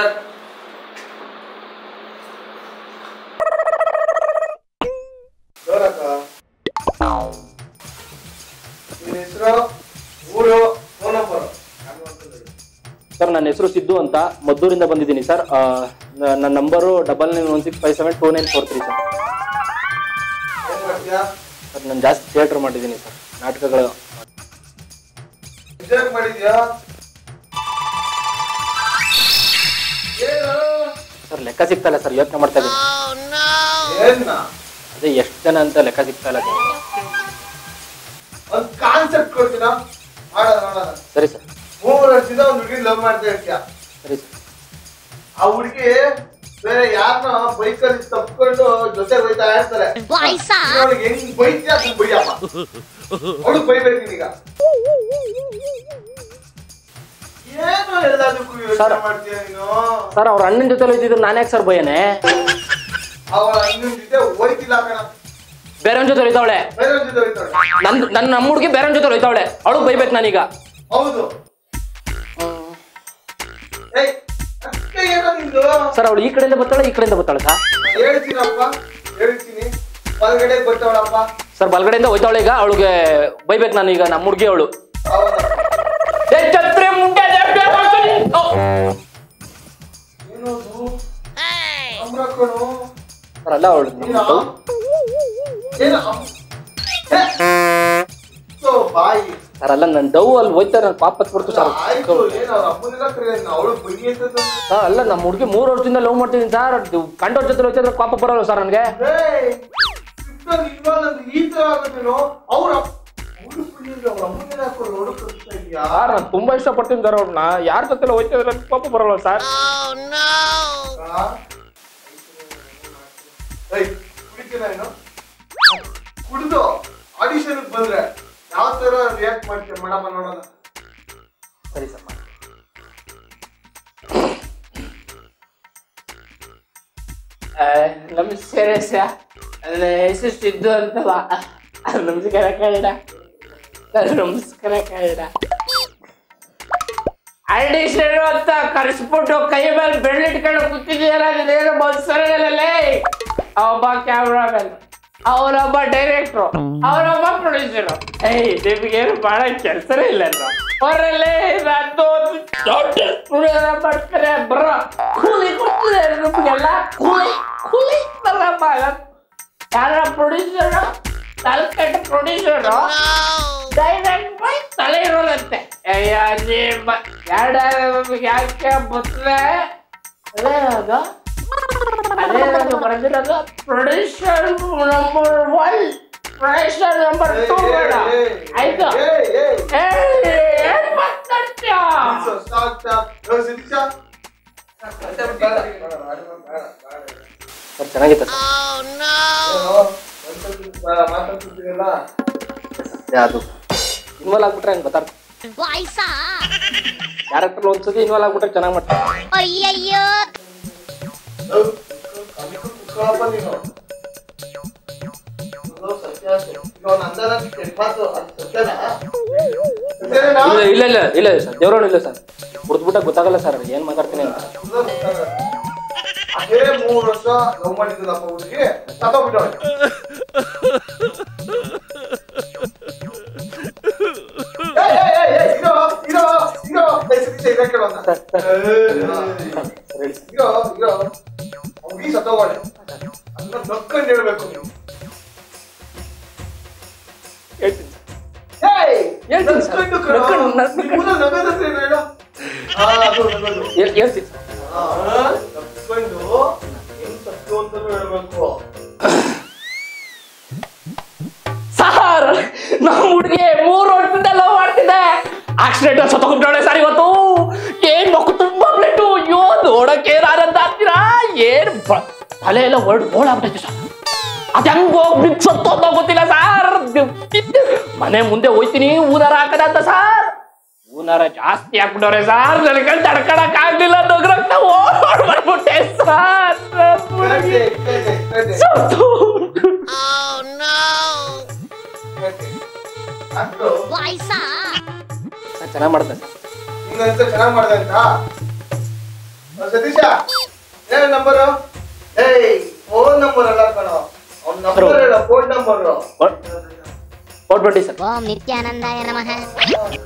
Sir. Sir ನನ್ನ ಹೆಸರು ಸಿದ್ದು ಅಂತ ಮದ್ದೂರಿಂದ ಬಂದಿದ್ದೀನಿ ಸರ್. ನನ್ನ ನಂಬರು 9916572943 ಸರ್. ನಾನು ಜಾಸ್ತಿ ಥಿಯೇಟರ್ ಮಾಡಿದ್ದೀನಿ ಸರ್, ನಾಟಕಗಳು. ಸರ್ ಲೆಕ್ಕ ಸಿಗ್ತಲ್ಲ ಸರ್, ಯೋಚನೆ ಮಾಡ್ತಾ ಇದ್ದೀನಿ. ಅದೇ ಎಷ್ಟು ಜನ ಅಂತ ಲೆಕ್ಕ ಸಿಗ್ತಾ ಇಲ್ಲ ಸರ್. ಸರಿ ಸರ್. 3 ವರ್ಷದಿಂದ ಒಂದು ಹುಡುಗಿ ಲವ್ ಮಾಡ್ತಾ ಇರ್ತೀಯ. ಸರಿ ಸರ್. ಆ ಹುಡುಗಿ ಬೇರೆ ಯಾರನ್ನ ಬೈಕಲ್ಲಿ ತಪ್ಕೊಂಡು ಜೊತೆ ಬೈತಾ ಇರ್ತಾರೆ. ಅವಳಿಗೆ ಹೆಂಗ್ ಬೈತೀಯ ಅದನ್ನ ಬೈಯಪ್ಪ. ಅವಳು ಬೈಬೇಕು ನೀನೀಗ. ಏನು ಎಲ್ಲದಕ್ಕೂ ಯೋಚನೆ ಮಾಡ್ತೀಯ ನೀನು? ಸರ್ ಅವ್ರ ಅಣ್ಣನ ಜೊತೆ ಹೋಯ್ತಿದ್ರು, ನಾನು ಯಾಕೆ ಸರ್ ಬೈಯನೆ? ಅವಳ ಅಣ್ಣನ ಜೊತೆ ಹೋಯ್ತಿಲ್ಲ ಕಣ, ಬೇರೆಯವ್ರ ಜೊತೆ ಹೋಯ್ತಾವಳೆ. ನಮ್ಮ ಹುಡುಗಿ ಬೇರೆಯವ್ರ ಜೊತೆ ಹೋಯ್ತಾವಳೆ, ಅವಳು ಬೈಬೇಕು ನಾನೀಗ. ಹೌದು ಸರ್ ಅವಳು ಈ ಕಡೆಯಿಂದ ಬರ್ತಾಳೆ, ಈ ಕಡೆಯಿಂದ ಬರ್ತಾಳೆ ಸರ್? ಹೇಳ್ತೀನಪ್ಪ, ಹೇಳ್ತೀನಿ. ಬಲ್ಗಡೆ ಬರ್ತಾವಳಪ್ಪ ಸರ್, ಬಲ್ಗಡೆಯಿಂದ ಹೋಯ್ತಾವಳೆ. ಈಗ ಅವಳಿಗೆ ಬೈಬೇಕು ನಾನು ಈಗ, ನಮ್ಮ ಹುಡುಗಿ ಅವಳು. ಸರ್ ಅಲ್ಲ ಅವಳು ಸರ್, ಅಲ್ಲ ನನ್ನ ಡವ್ ಅಲ್ಲಿ ಹೋಯ್ತಾರೆ, ನನ್ನ ಪಾಪ ಹತ್ಬಿಡ್ತು ಸರ್. ಸರ್ ಅಲ್ಲ, ನಮ್ಮ ಹುಡುಗಿ 3 ವರ್ಷದಿಂದ ಲವ್ ಮಾಡ್ತಿದ್ದೀನಿ ಸರ್. ಕಂಡೋರ್ ಜೊತೆ ಹೋಯ್ತಿದ್ರೆ ಪಾಪ ಬರೋಲ್ಲ ಸರ್ ನನಗೆ. ಸರ್ ನಾನು ತುಂಬಾ ಇಷ್ಟಪಡ್ತೀನಿ ಸರ್ ಅವ್ರನ್ನ. ಯಾರ ಜೊತೆ ಹೋಯ್ತಿದ್ರೆ ಪಾಪ ಬರೋಲ್ಲ ಸರ್. ಕುಡಿದು ಆಡಿಷನ್ ಬಂದ್ರೆ ಯಾವ ತರ ರಿಯಾಕ್ಟ್ ಮಾಡ್ತೀಯ ಮೇಡಮ್ ನೋಡೋಣ. ಸರಿ ಸರ್. ನಮಸ್ಕಾರ ಸರ್, ನನ್ನ ಹೆಸರು ಸಿದ್ದು ಅಂತಲ್ಲ. ನಮಸ್ಕಾರ ಕನ್ನಡ. ನಮಸ್ಕಾರ ಕನ್ನಡ. ಆಡಿಷನ್ ಅಂತ ಕರೆಸ್ಬಿಟ್ಟು ಕೈ ಮೇಲೆ ಬೆಳ್ಳಿಟ್ಕೊಂಡು ಕೂತಿದ್ದೀರ, ಏನು ಮನ್ಸರಲ್ಲೇ. ಅವೊಬ್ಬ ಕ್ಯಾಮ್ರಾಮನ್, ಅವನೊಬ್ಬ ಡೈರೆಕ್ಟ್ರು, ಅವನೊಬ್ಬ ಪ್ರೊಡ್ಯೂಸರು. ನಿಮ್ಗೇನು ಬಹಳ ಕೆಲಸನೇ ಇಲ್ಲ ಅವರಲ್ಲೇ. ದೊಡ್ಡ ಸ್ಟುಡಿಯೋ ಮಾಡ್ತಾರೆ, ಬರೋ ಕೂಲಿ ಕೊಡ್ತಿದ್ದಾರೆ ನಿಮ್ಗೆಲ್ಲ. ಕೂಲಿ ಯಾರ ಪ್ರೊಡ್ಯೂಸರು, ತಲೆಕೆಟ್ಟ ಪ್ರೊಡ್ಯೂಸರು, ಡೈರೆಕ್ಟ್ ಬೈ ತಲೆ ಇರೋದಂತೆ. ಯಾಕೆ ಬರ್ತದೆ ಅದೇನದು, ಅದೇನದು ಬರೆದಿರೋದು ಪ್ರೊಡ್ಯೂಸರ್ ನಂಬರ್ 1, ಪ್ರೊಡ್ಯೂಸರ್ ನಂಬರ್ 2 ಬೇಡ ಆಯ್ತು. ಏನ್ ಮಾತಾಡ್ತೀಯ? ಚೆನ್ನಾಗಿತ್ತು ಅದು. ಇನ್ವಾಲ್ವ್ ಆಗ್ಬಿಟ್ರೆ ಹಂಗೆ ಗೊತ್ತಾಗ್ತದೆ. ಕ್ಯಾರೆಕ್ಟರ್ ಒಂದ್ಸತಿ ಇನ್ವಾಲ್ವ್ ಆಗ್ಬಿಟ್ರೆ ಚೆನ್ನಾಗಿ ಮಾಡ್ತಾರೆ. ಇಲ್ಲ ಇಲ್ಲ ಇಲ್ಲ ಸರ್, ದೇವ್ರವ್ರು ಇಲ್ಲ ಸರ್. ಕುಡ್ದ್ಬಿಟ್ಟ ಗೊತ್ತಾಗಲ್ಲ ಸರ್ ಏನ್ ಮಾತಾಡ್ತೀನಿ ಅಂತ. ಅದೇ 3 ವರ್ಷ ಲವ್ ಮಾಡಿದ್ರಪ್ಪ ಹುಡುಗಿ ತಗೊಂಡ್ಬಿಟ್ಟವಳೆ. ಸತ್ತೋಗಳೆ ಅದನ್ನ ನಕ್ಕೊಂಡು ಹೇಳ್ಬೇಕು ನೀವು. ಹೇಳ್ತೀನಿ ಸರ್. ನಮ್ಮ ಹುಡುಗಿ 3 ವರ್ಷದಿಂದ ಲವ್ ಮಾಡ್ತಿದ್ದೆ, ಆಕ್ಸಿಡೆಂಟ್ ಸತ್ತೋಗ್ಬಿಟ್ಟವಳೆ ಸರ್ ಇವತ್ತು. ಏನ್ ಮಕ್ಕು ತುಂಬಾ ಬ್ಲಡ್, ಅಯ್ಯೋ ನೋಡಕ್ಕೆ ಏನಾರಂತ ಆಗ್ತೀರಾ? ಏನ್ ತಲೆ ಎಲ್ಲ ಓಡಾಗ್ಬಿಟ್ಟೈತೆ ಸರ್. ಅದ್ ಹೆಂಗ್ ಹೋಗ್ಬಿಟ್ಟು ಸತ್ತೋದ ಗೊತ್ತಿಲ್ಲ ಸರ್. ಮನೆ ಮುಂದೆ ಹೋಯ್ತೀನಿ ಊನಾರ ಹಾಕದಂತ ಸರ್. ಊನಾರ ಜಾಸ್ತಿ ಹಾಕ್ಬಿಟ್ಟವ್ರೆ ಸರ್. ನನಗೆ ತಡ್ಕೊಳಕ್ ಆಗ್ಲಿಲ್ಲ, ನಗರಕ್ತ ಓಡ್ಬಿಟ್ಟೆ ಸರ್. ಚೆನ್ನಾಗ್ ಮಾಡ್ದೆ ಅಂತ ಸತೀಶ ಏನ್ ನಂಬರು? ಏಯ್ ಫೋನ್ ನಂಬರ್ ಅಲ್ಲ ಕಣೋ, ಅವ್ನ ನಂಬರ್ ಹೇಳ, ಫೋನ್ ನಂಬರ್ ಕೊಟ್ಬಿಡಿ ಸರ್. ಓಂ ನಿತ್ಯಾನಂದಾಯ ನಮಃ.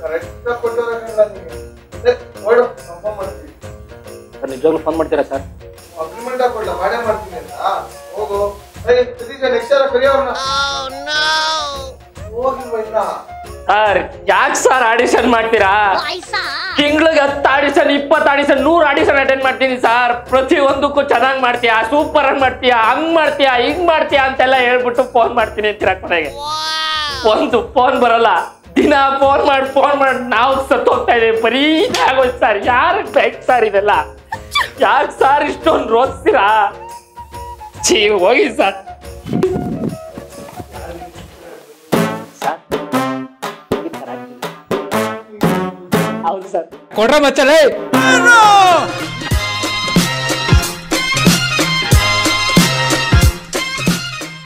ಕರೆಕ್ಟ್ ಆಗಿ ಕೊಟ್ಟರೆ ನೋಡು ಕನ್ಫರ್ಮ್ ಮಾಡ್ತೀವಿ. ಸರ್ ನಿಜವಾಗ್ಲೂ ಫೋನ್ ಮಾಡ್ತೀರಾ ಸರ್? ಅಗ್ರಿಮೆಂಟ್ ಹಾಕೊಡ್ಲ, ಮಾಡೇ ಮಾಡ್ತೀನಿ ಅಂತ. ಹೋಗು. ಏಯ್ ಸತೀಶ ನೆಕ್ಸ್ಟ್ ಯಾರ ಕರಿಯವ್ರನ್ನ. ಹೋಗಿಲ್ವ ಇನ್ನ? ಸರ್ ಯಾಕೆ ಸರ್ ಆಡಿಷನ್ ಮಾಡ್ತೀರಾ? ತಿಂಗಳಿಗೆ 10 ಆಡಿಷನ್ 20 ಆಡಿಷನ್ 100 ಆಡಿಷನ್ ಅಟೆಂಡ್ ಮಾಡ್ತೀನಿ ಸರ್. ಪ್ರತಿಯೊಂದಕ್ಕೂ ಚೆನ್ನಾಗಿ ಮಾಡ್ತೀಯಾ, ಸೂಪರ್ ಆಗಿ ಮಾಡ್ತೀಯಾ, ಹಂಗ್ ಮಾಡ್ತೀಯಾ ಹಿಂಗ್ ಮಾಡ್ತೀಯಾ ಅಂತೆಲ್ಲ ಹೇಳ್ಬಿಟ್ಟು ಫೋನ್ ಮಾಡ್ತೀನಿ ಅಂತೀರಾ. ಕೊನೆಗೆ ಒಂದು ಫೋನ್ ಬರಲ್ಲ. ದಿನ ಫೋನ್ ಮಾಡಿ ನಾವು ಸತ್ತೋಗ್ತಾ ಇದೀವಿ. ಬರೀ ಆಗೋಯ್ತು ಸರ್. ಯಾರಿಗೆ ಬೇಕು ಸರ್ ಇದೆಲ್ಲ? ಯಾಕೆ ಸರ್ ಇಷ್ಟೊಂದು ರೋಧಿಸ್ತೀರಾ? ಹೋಗಿ ಸರ್. ಹೌದು ಸರ್. ಕೊಡ್ರ ಮಚ್ಚಲೇ.